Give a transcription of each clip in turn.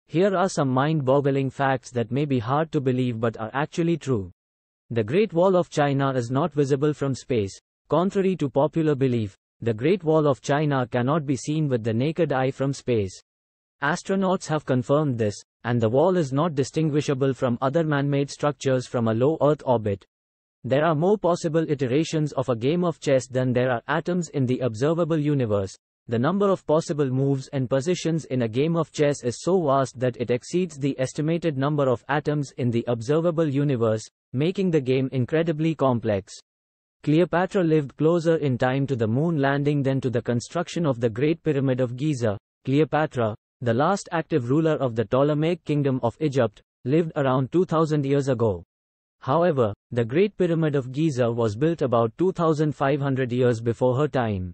Here are some mind-boggling facts that may be hard to believe but are actually true. The Great Wall of China is not visible from space. Contrary to popular belief, the Great Wall of China cannot be seen with the naked eye from space. Astronauts have confirmed this, and the wall is not distinguishable from other man-made structures from a low Earth orbit. There are more possible iterations of a game of chess than there are atoms in the observable universe. The number of possible moves and positions in a game of chess is so vast that it exceeds the estimated number of atoms in the observable universe, making the game incredibly complex. Cleopatra lived closer in time to the moon landing than to the construction of the Great Pyramid of Giza. Cleopatra, the last active ruler of the Ptolemaic Kingdom of Egypt, lived around 2000 years ago. However, the Great Pyramid of Giza was built about 2500 years before her time.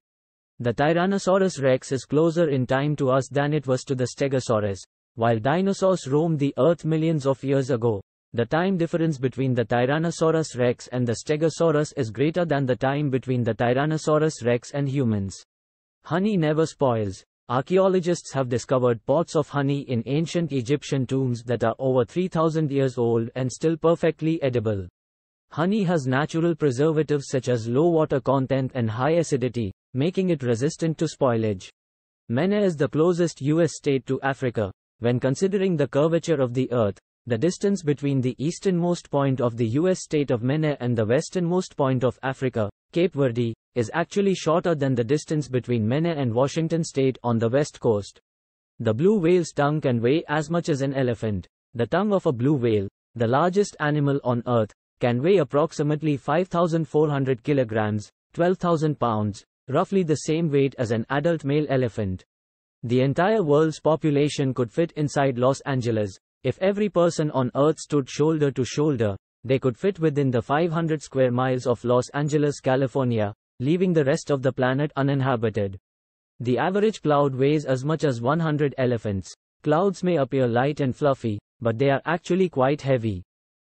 The Tyrannosaurus rex is closer in time to us than it was to the Stegosaurus. While dinosaurs roamed the earth millions of years ago, the time difference between the Tyrannosaurus rex and the Stegosaurus is greater than the time between the Tyrannosaurus rex and humans. Honey never spoils. Archaeologists have discovered pots of honey in ancient Egyptian tombs that are over 3000 years old and still perfectly edible. Honey has natural preservatives such as low water content and high acidity, making it resistant to spoilage. Maine is the closest U.S. state to Africa. When considering the curvature of the Earth, the distance between the easternmost point of the U.S. state of Maine and the westernmost point of Africa, Cape Verde, is actually shorter than the distance between Maine and Washington state on the west coast. The blue whale's tongue can weigh as much as an elephant. The tongue of a blue whale, the largest animal on Earth, can weigh approximately 5,400 kilograms, 12,000 pounds, roughly the same weight as an adult male elephant. The entire world's population could fit inside Los Angeles. If every person on Earth stood shoulder to shoulder, they could fit within the 500 square miles of Los Angeles, California, leaving the rest of the planet uninhabited. The average cloud weighs as much as 100 elephants. Clouds may appear light and fluffy, but they are actually quite heavy.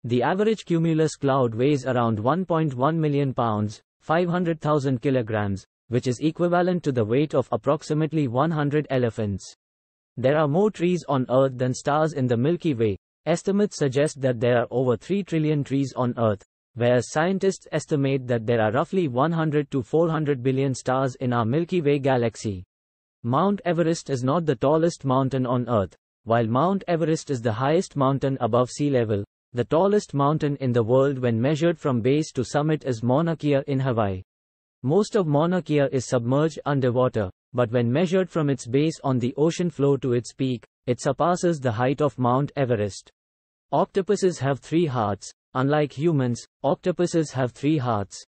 The average cumulus cloud weighs around 1.1 million pounds, 500,000 kilograms, which is equivalent to the weight of approximately 100 elephants. There are more trees on Earth than stars in the Milky Way. Estimates suggest that there are over 3 trillion trees on Earth, whereas scientists estimate that there are roughly 100 to 400 billion stars in our Milky Way galaxy. Mount Everest is not the tallest mountain on Earth. While Mount Everest is the highest mountain above sea level, the tallest mountain in the world when measured from base to summit is Mauna Kea in Hawaii. Most of Mauna Kea is submerged underwater, but when measured from its base on the ocean floor to its peak, it surpasses the height of Mount Everest. Octopuses have 3 hearts. Unlike humans, octopuses have 3 hearts.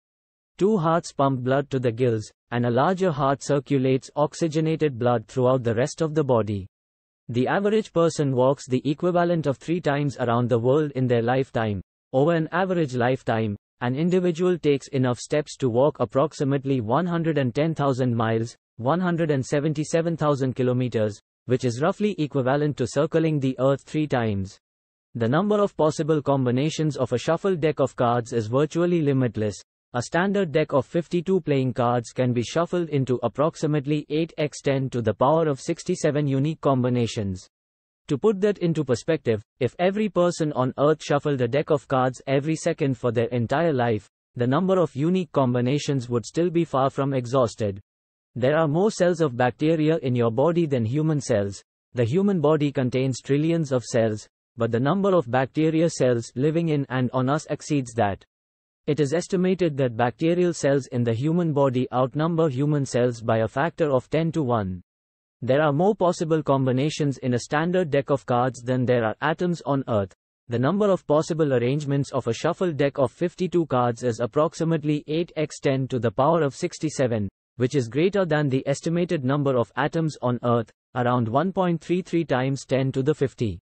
2 hearts pump blood to the gills, and a larger heart circulates oxygenated blood throughout the rest of the body. The average person walks the equivalent of 3 times around the world in their lifetime. Over an average lifetime, an individual takes enough steps to walk approximately 110,000 miles, 177,000 kilometers, which is roughly equivalent to circling the Earth 3 times. The number of possible combinations of a shuffle deck of cards is virtually limitless. A standard deck of 52 playing cards can be shuffled into approximately 8 x 10 to the power of 67 unique combinations. To put that into perspective, if every person on Earth shuffled a deck of cards every second for their entire life, the number of unique combinations would still be far from exhausted. There are more cells of bacteria in your body than human cells. The human body contains trillions of cells, but the number of bacteria cells living in and on us exceeds that. It is estimated that bacterial cells in the human body outnumber human cells by a factor of 10 to 1. There are more possible combinations in a standard deck of cards than there are atoms on Earth. The number of possible arrangements of a shuffle deck of 52 cards is approximately 8 x 10 to the power of 67, which is greater than the estimated number of atoms on Earth, around 1.33 times 10 to the 50.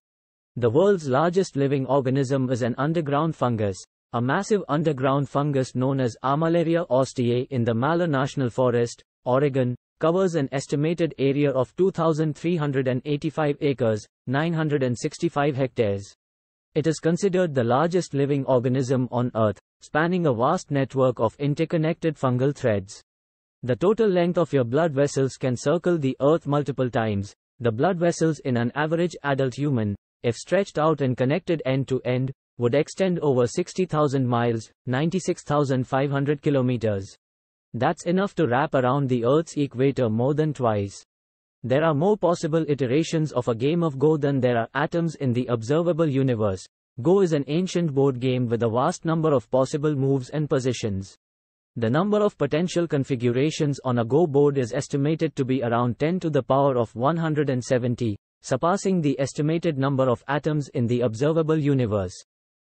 The world's largest living organism is an underground fungus. A massive underground fungus known as Armillaria osteae in the Malheur National Forest, Oregon, covers an estimated area of 2,385 acres, 965 hectares. It is considered the largest living organism on Earth. spanning a vast network of interconnected fungal threads. The total length of your blood vessels can circle the Earth multiple times. The blood vessels in an average adult human, if stretched out and connected end to end, would extend over 60,000 miles, 96,500 kilometers. That's enough to wrap around the Earth's equator more than twice. There are more possible iterations of a game of Go than there are atoms in the observable universe. Go is an ancient board game with a vast number of possible moves and positions. The number of potential configurations on a Go board is estimated to be around 10 to the power of 170, surpassing the estimated number of atoms in the observable universe.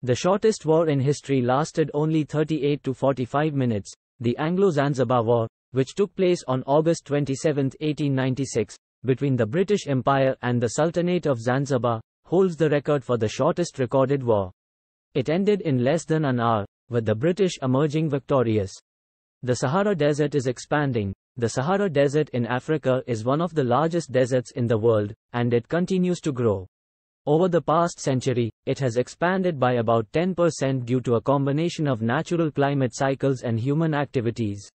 The shortest war in history lasted only 38 to 45 minutes, the Anglo-Zanzibar War, which took place on August 27, 1896, between the British Empire and the Sultanate of Zanzibar, holds the record for the shortest recorded war. It ended in less than an hour, with the British emerging victorious. The Sahara Desert is expanding. The Sahara Desert in Africa is one of the largest deserts in the world, and it continues to grow. Over the past century, it has expanded by about 10% due to a combination of natural climate cycles and human activities.